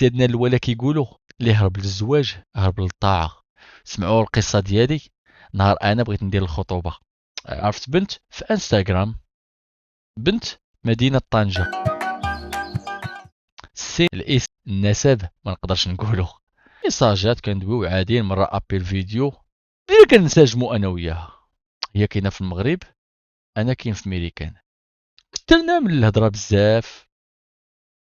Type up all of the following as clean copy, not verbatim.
سيدنا الولا كيقولوا اللي هرب للزواج هرب للطاعة. سمعوا القصة ديالي نهار انا بغيت ندير الخطوبة. عرفت بنت في انستغرام، بنت مدينة طنجة. الاسم النسب ما نقدرش نقوله. ميساجات كندويو عاديين، مرة ابيل فيديو اللي كنساجمو انا وياها. هي كاينة في المغرب، انا كاين في ميريكان. كثرنا من الهضرة بزاف،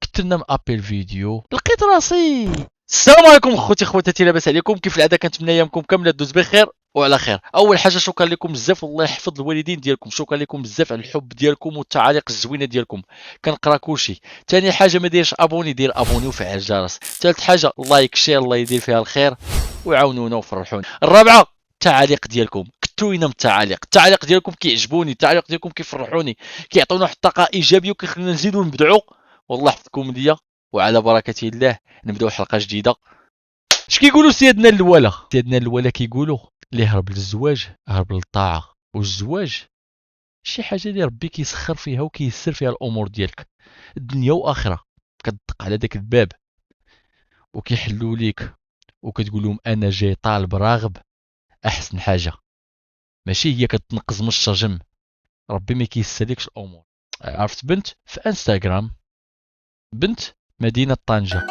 كثرنا من ابيل فيديو. لقيت راسي السلام عليكم خوتي خواتاتي، لاباس عليكم؟ كيف العاده كنتمنى ايامكم كامله دوز بخير وعلى خير. اول حاجه شكرا لكم بزاف، والله يحفظ الوالدين ديالكم. شكرا لكم بزاف على الحب ديالكم والتعاليق الزوينه ديالكم، كنقرا كلشي. ثاني حاجه ما ديرش ابوني، دير ابوني وفعل الجرس. ثالث حاجه لايك شير، الله يدير فيها الخير ويعاونونا وفرحونا. الرابعه التعاليق ديالكم، كثروا من التعاليق ديالكم كيعجبوني، التعاليق ديالكم كيفرحوني، كيعطيونا واحد الطاقه ايجابيه وكيخلينا نزيدوا نبدعوا. والله يحفظكم ليا، وعلى بركه الله نبداو حلقه جديده. اش كيقولوا سيدنا الولا كيقولوا اللي هرب للزواج هرب للطاعه. والزواج شي حاجه اللي ربي كيسخر فيها وكيسر فيها الامور ديالك الدنيا واخره. كتدق على داك الباب وكيحلوا ليك وكتقول لهم انا جاي طالب راغب. احسن حاجه ماشي هي كتنقز من الشجم، ربي ما كيسالكش الامور. عرفت بنت في انستغرام، بنت مدينه طنجه،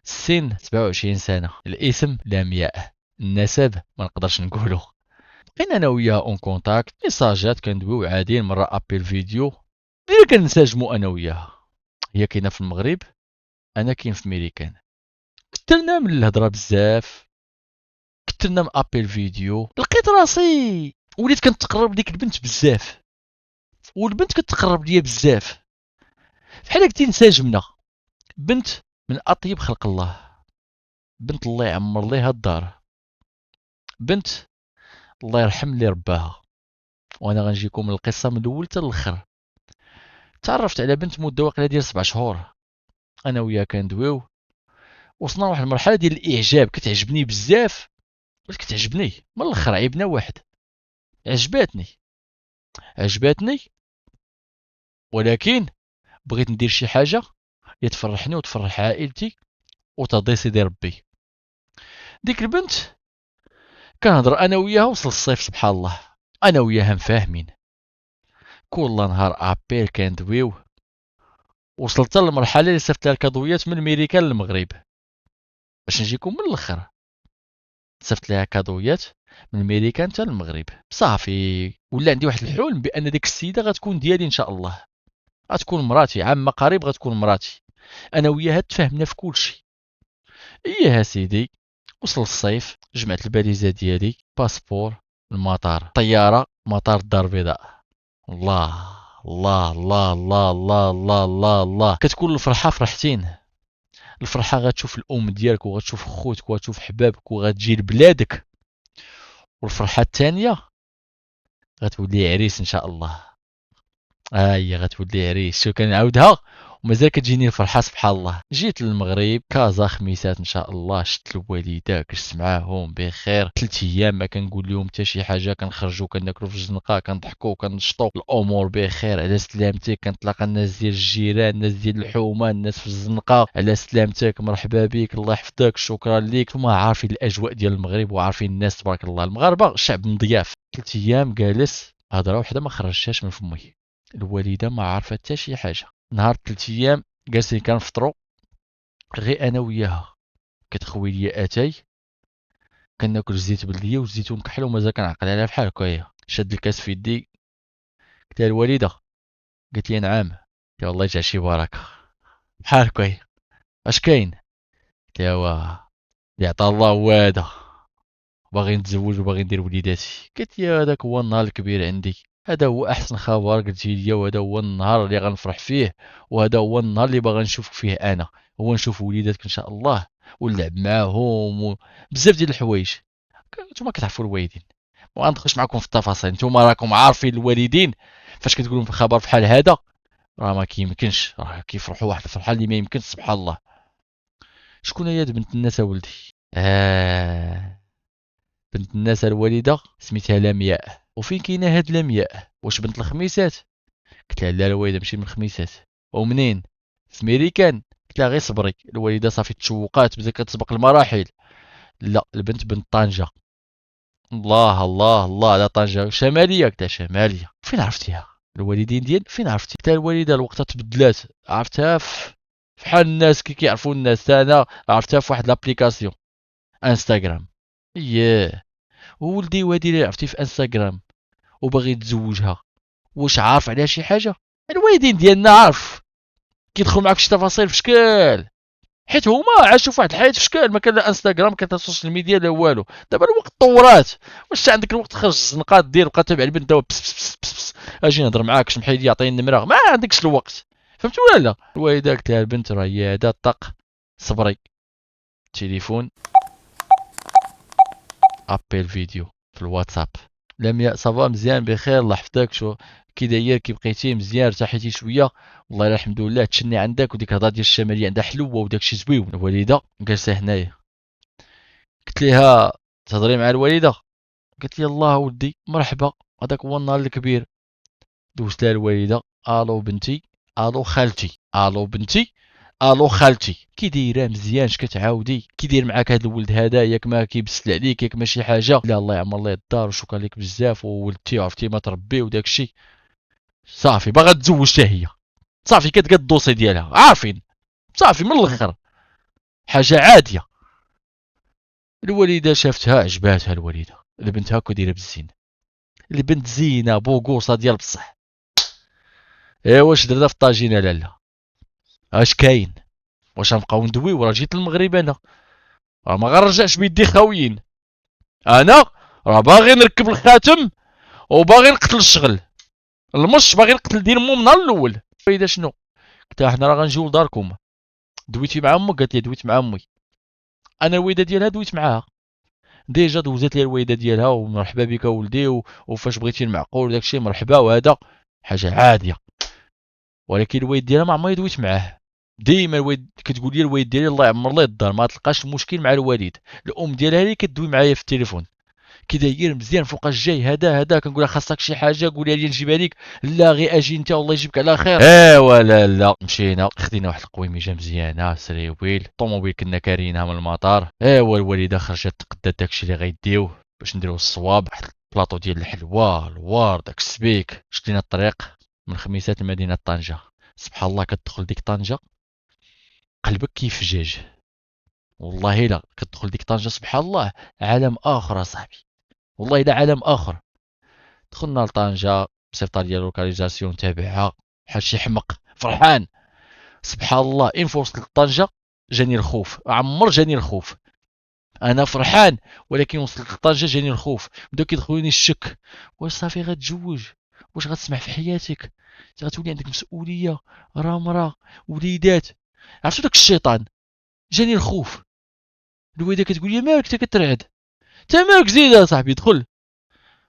السن 27 سنه، الاسم لمياء، النسب ما نقدرش نقوله. بقينا انا وياها اون كونتاكت، ميساجات كندويو عاديين، مره ابيل فيديو اللي كنساجمو انا وياها. هي كاينه في المغرب، انا كاين في ميريكان. كثرنا من الهضره بزاف، كثرنا من ابيل فيديو. لقيت راسي وليت كنتقرب ديك البنت بزاف، والبنت كتقرب ليا بزاف، بحال قلتي انسجمنا. بنت من اطيب خلق الله، بنت الله يعمر ليها الدار، بنت الله يرحم اللي رباها. وانا غنجيكم القصه من الاول حتى الاخر. تعرفت على بنت مده واقيلا ديال 7 شهور، انا وياها كندويو، وصلنا لواحد المرحله ديال الاعجاب. كتعجبني بزاف، ولات كتعجبني من الاخر. عيبنا واحد، عجباتني، ولكن بغيت ندير شي حاجه تفرحني وتفرح عائلتي وترضي سيدي ربي. ديك البنت كنهضر انا وياها، وصل الصيف سبحان الله انا وياها مفاهمين، كل نهار ابيل كندويو. وصلت للمرحله اللي صيفط لها الكادويات من ميريكان للمغرب. باش نجيكم من الاخر، صيفط لها كادويات من ميريكان حتى للمغرب. صافي ولا عندي واحد الحلم بان ديك السيده غتكون ديالي ان شاء الله، غتكون مراتي، عام قريب غتكون مراتي. انا وياها تفاهمنا في كل شيء. اييه سيدي، وصل الصيف، جمعت الباليزه ديالي، باسبور، المطار، طياره، مطار الدار البيضاء. الله الله الله الله الله الله الله الله. كتكون الفرحه فرحتين. الفرحه غتشوف الام ديالك، وغتشوف خوتك، وغتشوف حبابك، وغتجي لبلادك. والفرحه الثانيه غتولي عريس ان شاء الله. هي غتولي عريس. شو كنعاودها ومازال كتجيني الفرحه سبحان الله. جيت للمغرب كازا خميسات ان شاء الله، شفت الوالده، كشت معاهم بخير 3 ايام، ما كنقول لهم حتى شي حاجه. كنخرجوا كناكلوا في الزنقه، كنضحكوا كنشطوا، الامور بخير على سلامتك. كنتلاقى الناس ديال الجيران، الناس ديال الحومه، الناس في الزنقه، على سلامتك، مرحبا بك، الله يحفظك، شكرا ليك. ثم عارفين الاجواء ديال المغرب وعارفين الناس تبارك الله. المغاربه شعب مضياف. 3 ايام جالس، هضره وحده ما خرجتهاش من فمي. الوالده ما عارفه حتى شي حاجه. نهار 3 ايام جالسين كنفطروا غير انا وياها. كتخوي ليا اتاي، كناكل الزيت بلديه والزيتون كحل، ومازال كنعقل عليها بحال هكايا. شاد الكاس في يدي، قلت لها الوالده، قالت لي نعم. قلت لها الله يجعل شي بركه بحال هكايا. اش كاين؟ قلت لها واه اللي عطا الله وادا، باغي نتزوج وباغي ندير وليداتي. قالت لي هذاك هو النهار الكبير عندي، هذا هو احسن خبر قلتي لي، وهذا هو النهار اللي غنفرح فيه، وهذا هو النهار اللي باغي نشوفك فيه انا، هو نشوف وليداتك ان شاء الله ونلعب معاهم بزاف ديال الحوايج. نتوما كتعرفوا الوالدين، ما غندخلش معكم في التفاصيل. نتوما راكم عارفين الوالدين فاش كتقولوا في خبر بحال هذا راه ما كيمكنش، راه كيفرحوا واحد الفرحه اللي ما يمكنش سبحان الله. شكون هي بنت الناس ولدي؟ بنت الناس الوالده سميتها لمياء. وفين كاينه هاد لمياء؟ واش بنت الخميسات؟ قلت لها لا الوالده ماشي من الخميسات. ومنين؟ في ميريكان. قلت لها غير صبري. الوالده صافي تشوقات، بدات كتسبق المراحل. لا، البنت بنت طنجه. الله الله الله على طنجه شماليه. قلت لها شماليه؟ فين عرفتيها؟ الوالدين ديال فين عرفتي؟ حتى الوالده الوقت تبدلات، عرفتها فحال الناس كي كيعرفوا الناس. حتى انا عرفتها في واحد لابليكاسيون انستغرام. اييه. وولدي وهادي اللي عرفتي في انستغرام وباغي يتزوجها، واش عارف عليها شي حاجه؟ الوالدين ديالنا عارف كيدخل معاك في شي تفاصيل في شكال، حيت هما عاشوا في واحد الحياه في شكال. ما كان لا انستغرام، ما كان لا السوشيال ميديا، لا والو. دابا الوقت طورات، واش عندك الوقت تخرج الزنقات ديال بقى تابع البنت دابا بس بس بس بس اجي نهضر معاك سمحي لي عطيني النمره؟ ما عندكش الوقت، فهمتوا ولا لا؟ الوالده قلت لها البنت راه هي هذا الطق، صبري. تليفون، ابيل فيديو في الواتساب. لمياء صافا مزيان بخير، الله يحفظك، شو كي داير؟ كي بقيتي؟ مزيان؟ ارتحيتي شويه؟ والله الحمد لله، تشني عندك، وديك الهضره ديال الشماليه عندها حلوه وداك الشيء زويون. الوالده جالسه هنايا. قلت لها تهضري مع الوالده؟ قالت لي الله ولدي مرحبا، هذاك هو النهار الكبير. دوزت لها الوالده. الو بنتي. الو خالتي. الو بنتي. الو خالتي. كي دايره؟ مزيان؟ اش كتعاودي؟ كي داير معاك هذا الولد هذا؟ ياك ما كيبسل عليك؟ ياك ما شي حاجه؟ لا الله يعمر ليه الدار وشكرا لك بزاف، وولدتي عرفتي ما تربي وداك الشيء. صافي باغا تزوج حتى هي، صافي كتقاد الدوسي ديالها، عارفين صافي من الاخر حاجه عاديه. الوالده شافتها عجباتها الوالده، البنت هاكا دايره بالزين، البنت زينه بوغوصه ديال بصح. ايوا واش درنا في الطاجينه لالا؟ اش كاين؟ واش غنبقاو ندويو؟ راه جيت للمغرب انا، راه ما غنرجعش بيدي خاويين. انا راه باغي نركب الخاتم وباغي نقتل الشغل، المش باغي نقتل دين مو من النهار الاول. فايده شنو؟ قلت لها حنا راه غنجيو لداركم. دويتي مع امك؟ قالت لي دويت مع امي. انا الويده ديالها دويت معاها ديجا، دوزت لي الويده ديالها ومرحبا بك ولدي وفاش بغيتي المعقول وداك الشيء مرحبا، وهذا حاجه عاديه. ولكن الوالد ديالها ما عمري دويت معاه. ديما الوالد كتقول لي الوالد ديالي الله يعمر ليه الدار ما تلقاش المشكل مع الوالد. الام ديالها اللي كتدوي معايا في التليفون، كي داير؟ مزيان؟ فوقاش جاي؟ هذا كنقول لها خاصك شي حاجه قولها لي نجيبها لك. لا غير اجي انت والله يجيبك على خير. ايوا لا مشينا خدينا واحد القويميجه مزيانه سريويل الطوموبيل كنا كارينها من المطار. ايوا الوالده خرجت تقدات داكشي اللي غيديوه باش نديرو الصواب، واحد البلاطو ديال الحلوى الوار داك السبيك. شدينا الطريق من خميسات لمدينه طنجه. سبحان الله كتدخل ديك طنجه قلبك كيف دجاج، والله لا كتدخل ديك طنجه سبحان الله عالم اخر اصاحبي، والله لا عالم اخر. دخلنا لطنجة بسيطة ديال لوكاليزاسيون تابعها بحال شي حمق فرحان. سبحان الله ان وصلت لطنجة جاني الخوف، عمر جاني الخوف. انا فرحان ولكن وصلت لطنجة جاني الخوف، بداو كيدخلوني الشك. واش صافي غتزوج؟ واش غتسمع في حياتك؟ غتولي عندك مسؤولية، راه مرا، وليدات، عرفتو داك الشيطان. جاني الخوف. الوالده كتقول لي مالك انت كترعد؟ انت مالك زيد يا صاحبي دخل.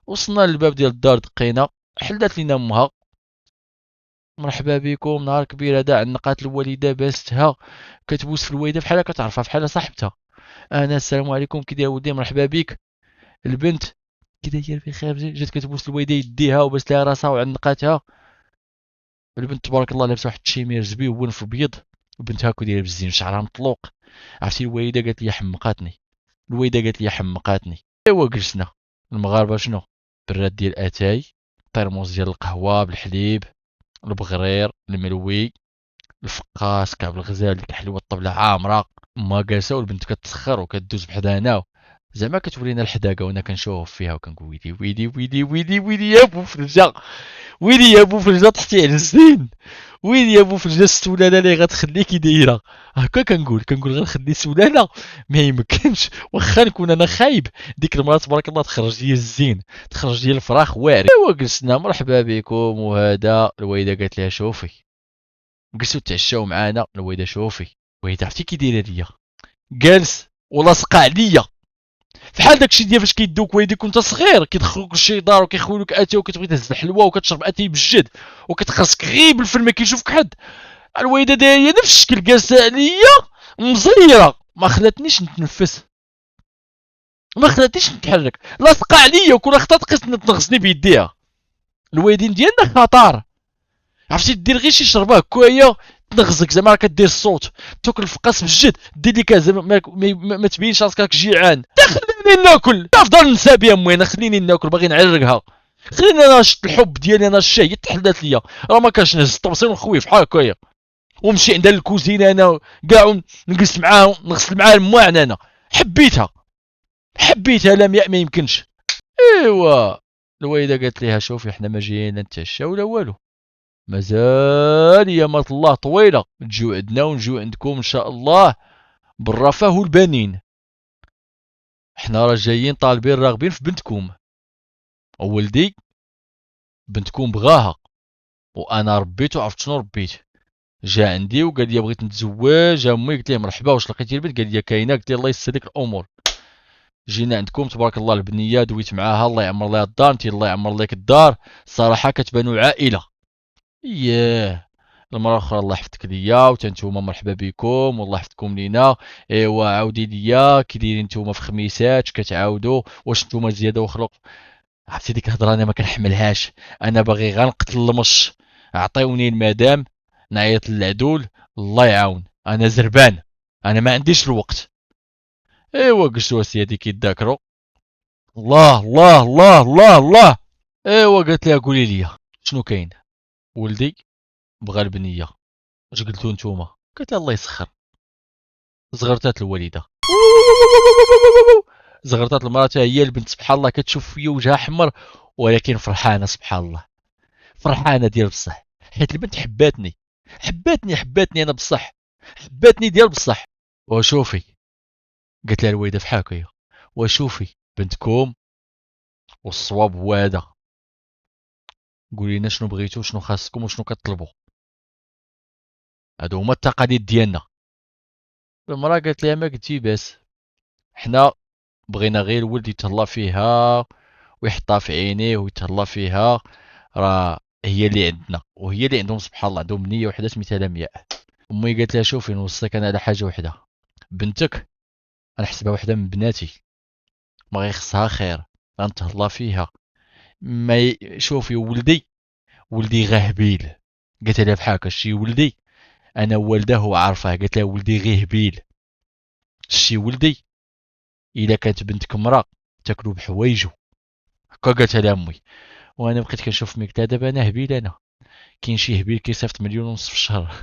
وصلنا للباب ديال الدار دقينا، حلات لينا امها. مرحبا بكم، نهار كبير هذا. عنقات الوالده باستها كتبوس في الوالده بحال كتعرفها بحال صاحبتها. انا السلام عليكم كي داير ولدي مرحبا بك. البنت كي داير بخير؟ جات كتبوس الوالده يديها وباس لها راسها وعنقاتها. البنت تبارك الله لابسه واحد التشيمير زبيون في البيض، البنت هاكو دايره بالزين شعرها مطلوق. عرفتي الوالده قالت لي حمقاتني، الوالده قالت لي حمقاتني. ايوا جلسنا. المغاربه شنو؟ براد ديال اتاي، طرموس ديال القهوه بالحليب، البغرير الملوي، الفقاس، كعب الغزال، ديك الحلوه الطبله عامره. ما جالسه والبنت كتسخر وكدوز بحدانا، زعما كتورينا الحداقه وانا كنشوف فيها وكنقول ويلي ويلي ويلي ويلي ويلي يا بوفرجه، ويلي يا بوفرجه طحتي على الزين، ويلي يا بوفرجه السولاله اللي غتخليكي دايره. هكا كنقول غنخلي سولاله؟ ما يمكنش، واخا نكون انا خايب ديك المرات تبارك الله تخرج لي الزين، تخرج لي الفراخ واعر. ايوا جلسنا مرحبا بكم وهذا. الوالده قالت لها شوفي، جلسوا تعشاو معانا. الوالده شوفي، الوالده عرفتي كي دايره ليا؟ جالس ولاصقه عليا فحال داكشي ديال فاش كيدوك والديك وانت صغير كيدخلوك لشي دار وكيخولوك اتاي وكتبغي تهز الحلوى وكتشرب اتاي بالجد وكتخرسك غير بالفم ما كيشوفك حد. الوالده دايره نفس الشكل جالسه عليا مزيره، ما خلاتنيش نتنفس، ما خلاتنيش نتحرك، لاصقه عليا وكل خطا تقيس تنغزني بيديها. الوالدين ديالنا خطر، عرفتي دير غير شي شربه هكايا تنغزك زعما راك كدير الصوت، تاكل الفقاس بجد، دير لي كاع زعما ما تبينش راسك راك جيعان. خليني ناكل، افضل نساب يا امي، انا خليني ناكل، باغي نعرقها. خليني انا شت الحب ديالي، انا الشهيه تحلات ليا، راه ما كانش نهز الطبسيل ونخوي بحال هكايا، ونمشي عندها الكوزينه انا كاع نجلس معاها نغسل معاها المواعن. انا حبيتها، حبيتها، لا ما يمكنش. ايوا الوالده قالت ليها شوفي حنا ما جايين نتعشى ولا والو، مازال يامات الله طويله، تجيو عندنا ونجيو عندكم ان شاء الله بالرفاه والبنين. حنا راه جايين طالبين راغبين في بنتكم، وولدي بنتكم بغاها، وانا ربيت وعرفت شنو ربيت. جا عندي وقال لي بغيت نتزوج امي، قلت ليه مرحبا واش لقيتي البنت؟ قال لي كاينه، قلت ليه الله يسر لك الامور. جينا عندكم تبارك الله البنيه، دويت معاها الله يعمر لها الدار، انت الله يعمر لك الدار، صراحه كتبانوا عائله. ياه، المره الاخرى الله يحفظك ليا، وتنتوما مرحبا بكم والله يحفظكم لينا. ايوا عاودي ليا كي دايرين نتوما في خميسات كتعاودوا، واش نتوما زياده وخلق؟ عرفتي ديك الهضره انا ما كنحملهاش، انا باغي غنقتل المش، عطيوني المدام نعيط للعدول، الله يعاون انا زربان، انا ما عنديش الوقت. ايوا قلتو سيدي كيتذاكروا، الله الله الله الله الله. ايوا قالت لها قولي لي شنو كاين؟ ولدي بغى البنيه، اش قلتو نتوما؟ قالت لها الله يسخر. زغرتات الوالده، زغرتات المراه، هي البنت سبحان الله كتشوف فيا وجهها احمر، ولكن فرحانه سبحان الله، فرحانه ديال بصح، حيت البنت حباتني، حباتني انا بصح، حباتني ديال بصح. وشوفي، قالت لها الوالده فحال هكايا، وشوفي بنتكم والصواب هو هذا، قولي لنا شنو بغيتو، شنو خاصكم وشنو كطلبوا، هادو هما التقاليد ديالنا. المراه قالت لها ما قلتي باس، حنا بغينا غير الولد يتهلا فيها ويحطها في عينيه ويتهلا فيها، راه هي اللي عندنا وهي اللي عندهم سبحان الله، عندهم نيه وحده سميتها لمياء. امي قالت لها شوفي نوصيك انا على حاجه وحده، بنتك غنحسبها وحده من بناتي، ما غيخصها خير، غنتهلا فيها. ما شوفي ولدي غهبيل، قالت لها بحال هكا شي ولدي، انا والداه وعارفاه، قالت لها ولدي غير هبيل، شي ولدي الا كانت بنتك مرا تاكلو بحوايجو، هكا قالتها لها امي. وانا بقيت كنشوف مي قلت دابا انا هبيل، انا كاين شي هبيل كيصيفط 1,500,000 في الشهر.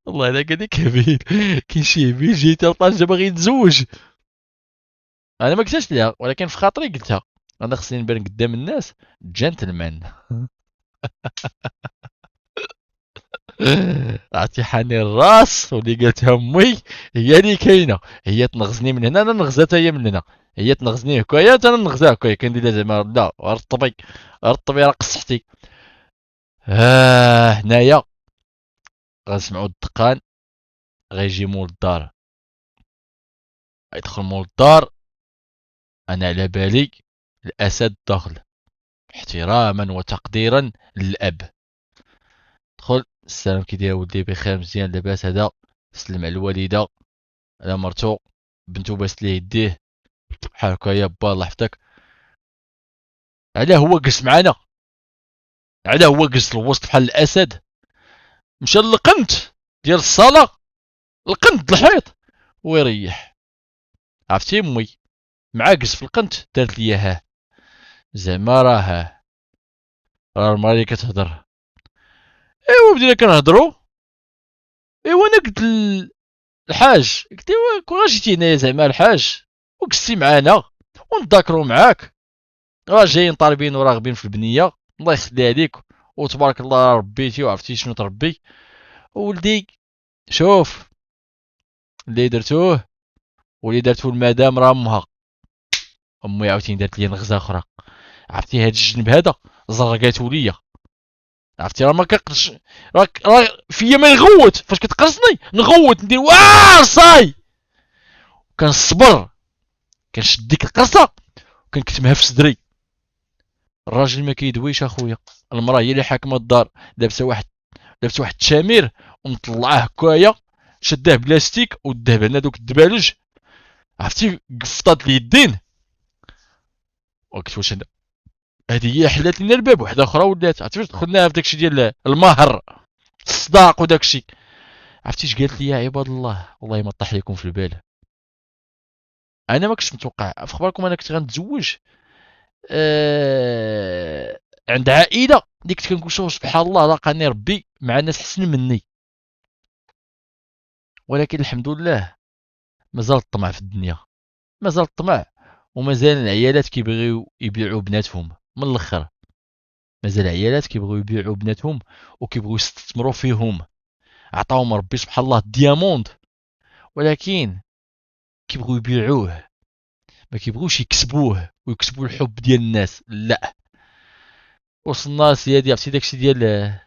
والله انا كذاك هبيل، كاين شي هبيل جاي تا طنجه باغي يتزوج. انا ما قلتهاش ليها، ولكن في خاطري قلتها، انا خصني نبان قدام الناس جنتلمان. عرفتي حاني الراس، واللي قالتها امي هي اللي كاينه، هي تنغزني من هنا انا نغزاتها هي من هنا، هي تنغزني هكايا انا نغزاها هكايا، كندير لها زعما لا رطبي، رطبي راه قصحتي. هنايا غنسمعوا الدقان، غيجي مول الدار، يدخل مول الدار، انا على بالي الاسد داخل، احتراما وتقديرا للاب. دخل السلام كي داير ولدي؟ بخير مزيان لاباس هذا، سلم على الوالده على مرتو، بنتو باست ليه يديه بحال هكايا، با الله يحفظك. علاه هو جلس معانا، علاه هو جلس الوسط بحال الاسد، مشى للقنت ديال الصاله، القنت الحيط ويريح. عرفتي امي معاكس في القنت دارت ليا ها، زعما راه المراه اللي كتهضر. ايوا بدينا كنهضروا، ايوا انا قلت الحاج، قلت ايوا كون جيتي هنايا زعما الحاج وجلستي معانا ونتذاكروا معاك، راه جايين طالبين وراغبين في البنيه، الله يخليها عليك، وتبارك الله ربيتي وعرفتي شنو تربي. ولدي شوف اللي درتوه واللي درتو المدام راه امها. امي عاوتاني دارت لي نغزه اخرى، عرفتي هاد الجنب هذا زرقاتو ليا، عرفتي راه ما كنقدرش، راه فيا ما يغوت، فاش كتقرصني نغوت ندير واه صاي، كنصبر كنشد ديك القرصه وكنكتمها في صدري. الراجل ما كيدويش اخويا، المراه هي اللي حاكمه الدار، لابسه واحد التشامير ومطلعاه هكايا، شداه بلاستيك وداه لنا دوك الدبالج، عرفتي قفطات اليدين. وقلت واش انا هذه هي حلات لنا الباب، وحده اخرى ولات عرفتي دخلناها في داكشي ديال المهر، الصداق وداكشي. عرفتي اش قالت لي يا عباد الله؟ والله ما طاح لكم في البال. انا ما كنتش متوقع في اخباركم، انا كنت غنتزوج عند عائله اللي كنت كنقول شوف سبحان الله لاقاني ربي مع ناس حسن مني. ولكن الحمد لله مازال الطمع في الدنيا، مازال الطمع، ومازال العيالات كيبغيو يبيعوا بناتهم من الاخر. مازال العيالات كيبغيو يبيعوا بناتهم وكيبغيو يستثمروا فيهم. عطاهم ربي سبحان الله الدياموند، ولكن كيبغيو يبيعوه، ما كيبغيوش يكسبوه ويكسبوا الحب ديال الناس. لا، وصلنا سيادي عرفتي داكشي ديال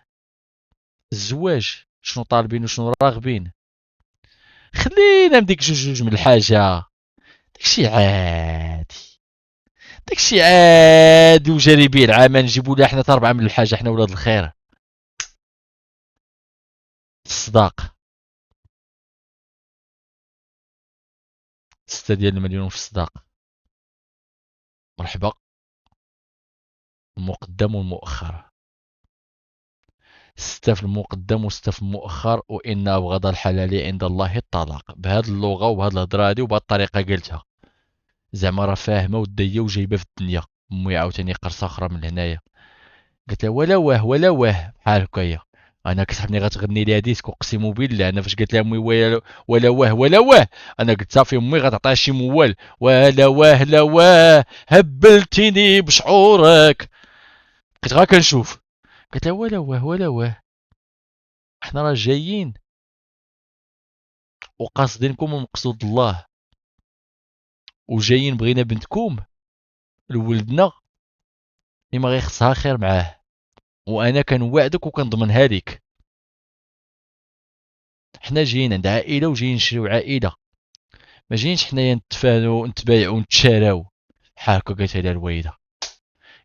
الزواج، شنو طالبين وشنو راغبين. خلينا من ديك جوج من الحاجه، داكشي عادي، داكشي عادي وجاري به العمل. نجيبوا لها حنا حتى 4 من الحاجه، حنا ولاد الخير. الصداق 6 ديال المليون في الصداق. مرحبا. المقدم والمؤخر، 6 في المقدم و6 في المؤخر. وان ابغض الحلال عند الله الطلاق. بهذه اللغه وبهذه الهضره هذه وبهذه الطريقه قلتها، زعما راه فاهمه وديه وجايبه في الدنيا. امي عاوتاني قرصه اخرى من هنايا، قالت لها ولا واه ولا واه بحال هكايا. انا كتحبني غتغني لي ديسك، اقسم بالله انا فاش قالت لها امي ولا واه ولا واه، انا قلت صافي امي غتعطيها شي موال. ولا واه لا واه هبلتيني بشعورك. بقيت غير كنشوف. قالت لها ولا واه ولا واه، حنا راه جايين وقاصدينكم ومقصود الله، وجايين بغينا بنتكم لولدنا اللي ما غيخصها خير معاه، وانا كنوعدك وكنضمنها لك. حنا جايين عند عائله وجايين نشريو عائله، ما جايينش حنايا نتفانوا نتبايعوا ونتشاراو. بحال هكا قالت لها الوالده.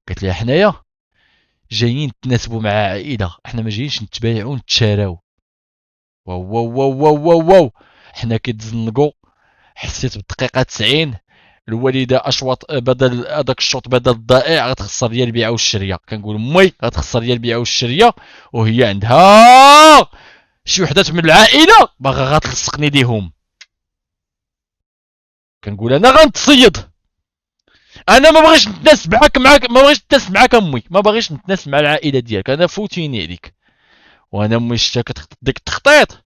قالت لها حنايا جايين نتناسبوا مع عائله، حنا ما جايينش نتبايعوا ونتشاراو. واو واو واو واو واو, واو. حنا كيتزنقوا. حسيت بالدقيقه 90 الوالده اشواط بدل هذاك الشوط بدل الضائع غتخسر ديال البيعه والشريه. كنقول امي غتخسر ديال البيعه والشريه، وهي عندها شي وحدات من العائله باغا غتلصقني ليهم. كنقول انا غنتصيد، انا ما بغيتش نتناس معاك ما بغيتش نتناس معاك امي، ما بغيتش نتناس مع العائله ديالك، انا فوتيني عليك. وانا امي شتا كتخطط ديك التخطيط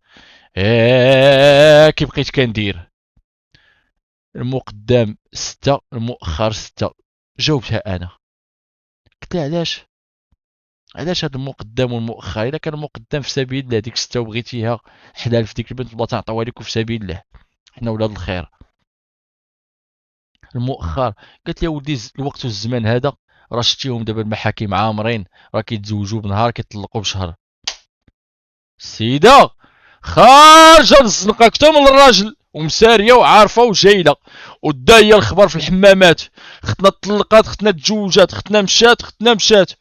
كي بقيت كندير. المقدم 6 المؤخر 6. جاوبتها انا، قلت لها علاش هاد المقدم والمؤخر؟ الا كان المقدم في سبيل الله ديك 6 وبغيتيها حلال في ديك البنت الله تعطيوها لكم في سبيل الله، حنا ولاد الخير. المؤخر قالت لي ولدي الوقت والزمان هذا راه شتيهم دابا المحاكم عامرين، راه كيتزوجوا بنهار كيطلقوا بشهر. السيده خارجه الزنقه اكثر من الراجل ومساريه وعارفه وجايله ودايه الخبر في الحمامات. ختنا طلقات، ختنا تزوجات، ختنا مشات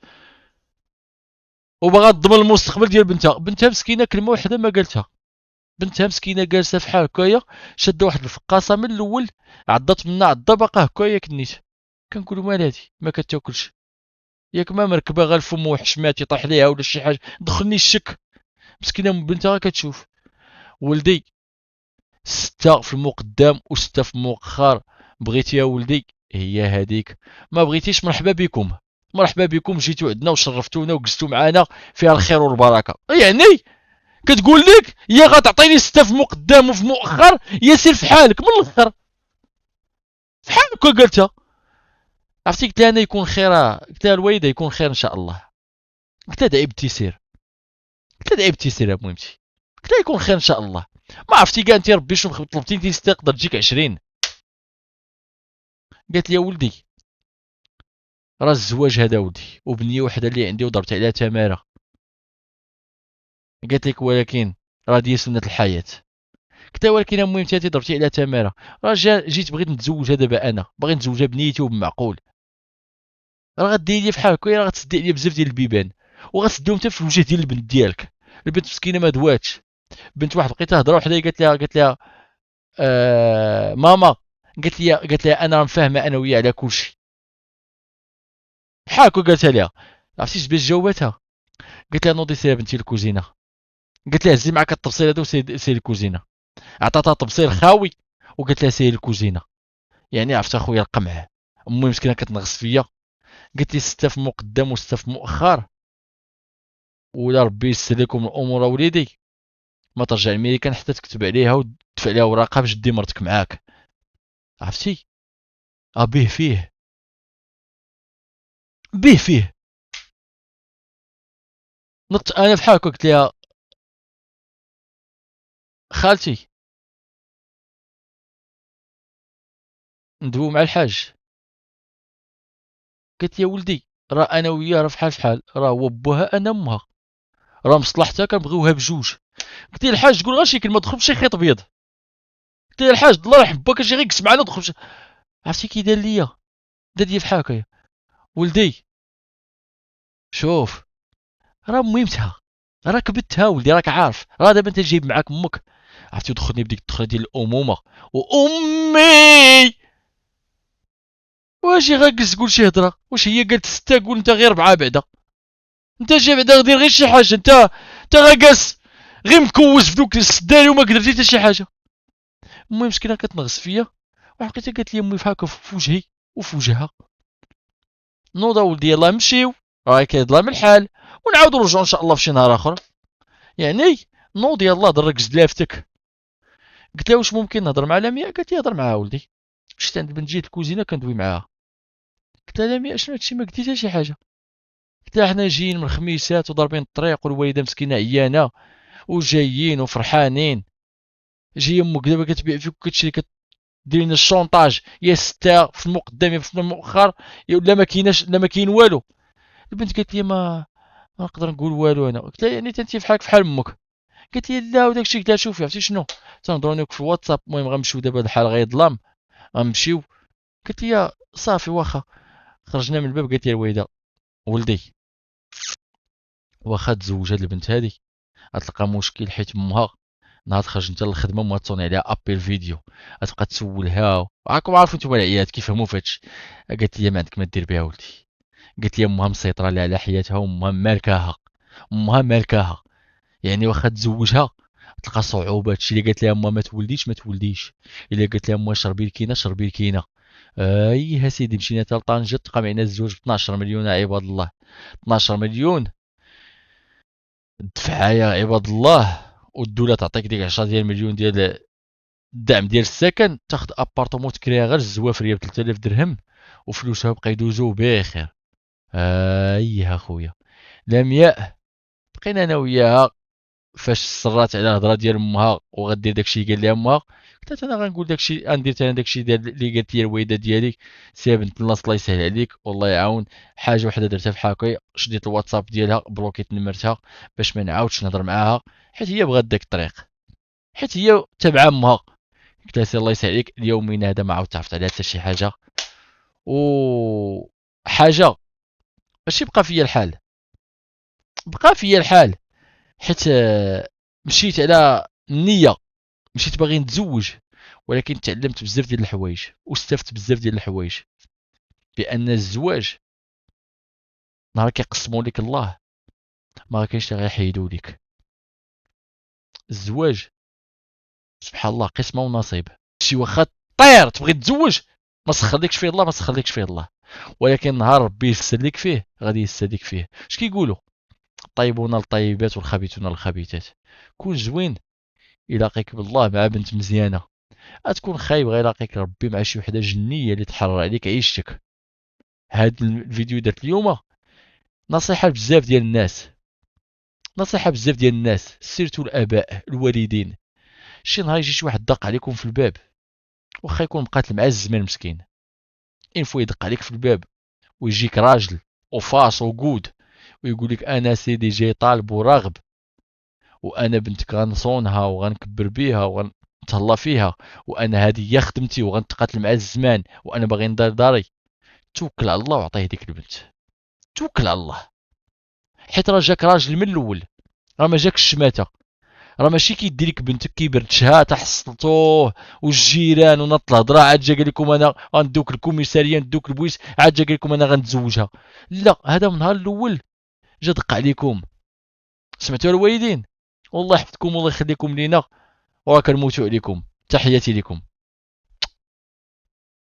وبغا تضمن المستقبل ديال بنتها مسكينه كلمه وحده ما قالتها. بنتها مسكينه جالسه فحال هكايا شاده واحد الفقاصه من الاول، عضات منا عضه باقا هكايا كنيت. كنقول مال هادي ما كتاكلش، ياك ما مركبه غير الفم وحشمات يطيح ليها ولا شي حاجه دخلني الشك. مسكينه بنتها كتشوف. ولدي 6 في المقدم و6 في المؤخر. بغيتي يا ولدي هي هذيك، ما بغيتيش مرحبا بكم، مرحبا بكم جيتوا عندنا وشرفتونا وجلستوا معنا فيها الخير والبركه. يعني كتقول لك يا غتعطيني 6 في مقدم وفي مؤخر يا سير في حالك من الاخر. في حالك قلتها. عرفتي قلت لها انا يكون خير، قلت لها الوالده يكون خير ان شاء الله. قلت لها دعي بنتي سير، قلت لها دعي بنتي سير يا مهمتي، قلت لها يكون خير ان شاء الله. ما عرفتي كاع انت ربي شنو طلبتي انت 6 تقدر تجيك 20. قالت لي يا ولدي راه الزواج هذا ولدي وبنيه وحده اللي عندي وضربت عليها تماره. قالت لك ولكن راه ديال سنه الحياه. قلت لها ولكن المهم انت ضربتي عليها تماره، راه جيت بغيت نتزوجها دابا، انا باغي نتزوجها بنيتي وبمعقول. راه غدير لي فحال هكا، راه غتسدي عليا بزاف ديال البيبان وغتسديهم حتى في الوجه ديال البنت ديالك. البنت مسكينه ما دواتش. بنت واحد بقيت تهضر وحده قالت لها ماما. قالت لي انا راه فاهمه انا وياه على كلشي. بحال هكا قالتها ليها. عرفتي باش جاوبتها؟ قالت لها نوضي سير بنتي الكوزينه. قالت لها هزي معاك الطبسيل هذا وسير الكوزينه. عطاتها طبسيل خاوي وقالت لها سير الكوزينه. يعني عرفت اخويا القمع. امي مسكينه كتنغص فيا. قالت لي سته في مقدم وسته في مؤخر، ولا ربي يسر لكم الامور وليدي ما ترجع الميريكان حتى تكتب عليها وتدفع عليها وراقها باش دي مرتك معاك. عرفتي؟ به فيه به فيه. نط انا بحال هكا قلت لها خالتي ندوي مع الحاج. قالت لي يا ولدي راه انا وياه راه فحال فحال، راه هو بوها انا امها، راه مصلحتها كنبغيوها بجوج. قلت لي الحاج قول غير شي كلمه دخل بشي خيط ابيض. قلت لي الحاج الله يرحم باك اجي غير كس معنا دخل بشي. عرفتي كي دار ليا؟ دار ليا بحال هكايا. ولدي شوف راه مهمتها، راه كبتها ولدي راك عارف، راه دابا انت جايب معاك امك. عرفتي دخلني بديك الدخله ديال الامومه وامي. واش غاكز تقول شي هضره؟ واش هي قالت سته قول انت غير ربعه بعدا؟ انت جاي بعدا دير غير شي حاجه. انت غاكاس غير مكوز في دوك السداري وما قدرتي حتى شي حاجه. المهم مسكينه كتنغص فيا وحقيقه قالت لي امي في هكا في وجهي وفي وجهها. نوض ولدي يلاه نمشيو، راه كيظلم الحال ونعاودو نرجعو ان شاء الله في شي نهار اخر. يعني نوض يلاه درك زلافتك. قلت لها واش ممكن نهضر مع لمياء؟ قالت لي هضر معاها ولدي. مشيت عند بنت جيت الكوزينه كندوي معاها. قلت لها لمياء شنو هادشي ما قلتي حتى شي حاجه؟ قلت لها حنا جايين من الخميسات وضاربين الطريق والوالده مسكينه عيانه وجايين وفرحانين. جايه امك دابا كتبيع فيك وكتشري كدير لنا الشونطاج يا سته في المقدم يا في المؤخر لا ما كايناش لا ما كاين والو. البنت قالت لي ما نقدر نقول والو انا. قلت لها يعني انت بحالك بحال امك؟ قالت لي لا وداك الشيء. قلت لها شوفي عرفتي شنو تنهضروا نيك في الواتساب. المهم غنمشيو دابا الحال غيظلم غنمشيو. قالت لي صافي واخا. خرجنا من الباب قالت لي الوالده ولدي واخا تزوج هاد البنت هادي غتلقى مشكل حيت امها نهار خرج انت للخدمه امها تصوني عليها ابيل فيديو غتبقى تسولها. راكم عارفين نتوما العيات كيفهموا فهادشي. قالت لي ما عندك ما دير بها ولدي. قالت لي امها مسيطره لها على حياتها وامها مالكاها. امها مالكاها يعني واخا تزوجها تلقى صعوبه. هادشي اللي قالت لها امها ما تولديش ما تولديش. الا قالت لها امها شربي الكينه شربي الكينه. ايها سيدي مشينا حتى لطنجة تلقى معنا الزواج ب 12 مليون يا عباد الله. 12 مليون دفعها يا عباد الله. والدوله تعطيك ديك 10 ديال المليون ديال الدعم ديال السكن تاخذ ابارتومون تكريها غير الزوافريه ب 3000 درهم وفلوسها بقى يدوزو بخير. ايها خويا لمياء بقينا انا وياها فاش صرات على الهضره ديال امها وغدير داكشي اللي قال لها امها. قلت انا غنقول داكشي غندير انا داكشي اللي قالت لي الوالده ديالي. سي بنت الناس الله يسهل عليك والله يعاون. حاجه وحده درتها في حاكي شديت الواتساب ديالها بلوكيت نمرتها باش ما نعاودش نهضر معاها حيت هي بغات داك الطريق حيت هي تابعه امها. قلت لها سي الله يسهل عليك اليومين هذا ما عاود تعرفت عليها حتى شي حاجه و حاجه ماشي بقى فيا الحال. بقى فيا الحال حيت مشيت على النيه. مشيت باغي نتزوج ولكن تعلمت بزاف ديال الحوايج واستفدت بزاف ديال الحوايج. بان الزواج نهار كيقسموا لك الله ما كاينش اللي غيحيدوا لك. الزواج سبحان الله قسمه ونصيب. شي واخا طير تبغي تتزوج ما سخرلكش فيه الله ما سخرلكش فيه الله. ولكن نهار ربي يسر لك فيه غادي يسر لك فيه. اش كيقولوا الطيبون الطيبات والخبيثون الخبيثات. كون زوين يلاقيك بالله مع بنت مزيانه. غتكون خايب غيلاقيك ربي مع شي وحده جنيه اللي تحرر عليك عيشتك. هاد الفيديو درت اليوم نصيحه بزاف ديال الناس. نصيحه بزاف ديال الناس سيرتو الاباء الوالدين. شي نهار يجي شي واحد دق عليكم في الباب واخا يكون مقاتل مع الزمان مسكين انفو يدق عليك في الباب ويجيك راجل وفاس وقود ويقول لك انا سيدي جاي طالب وراغب وانا بنتك غنصونها وغنكبر بيها وغنتهلا فيها وانا هذه هي خدمتي وغنتقاتل مع الزمان وانا باغي ندار داري. توكل على الله وعطيه ديك البنت. توكل على الله حيت راه جاك راجل من الاول. راه ما جاكش الشماته. راه ماشي كيدي لك بنتك كيبردشها تحصلتوه والجيران ونط الهضره عاد جا قال لكم انا غندوك الكوميساريه ندوك البويس عاد جا قال لكم انا غنتزوجها. لا، هذا من النهار الاول جا دق عليكم. سمعتوا الوالدين؟ والله يحفظكم والله يخليكم لينا، وراه كنموتوا عليكم. تحياتي لكم.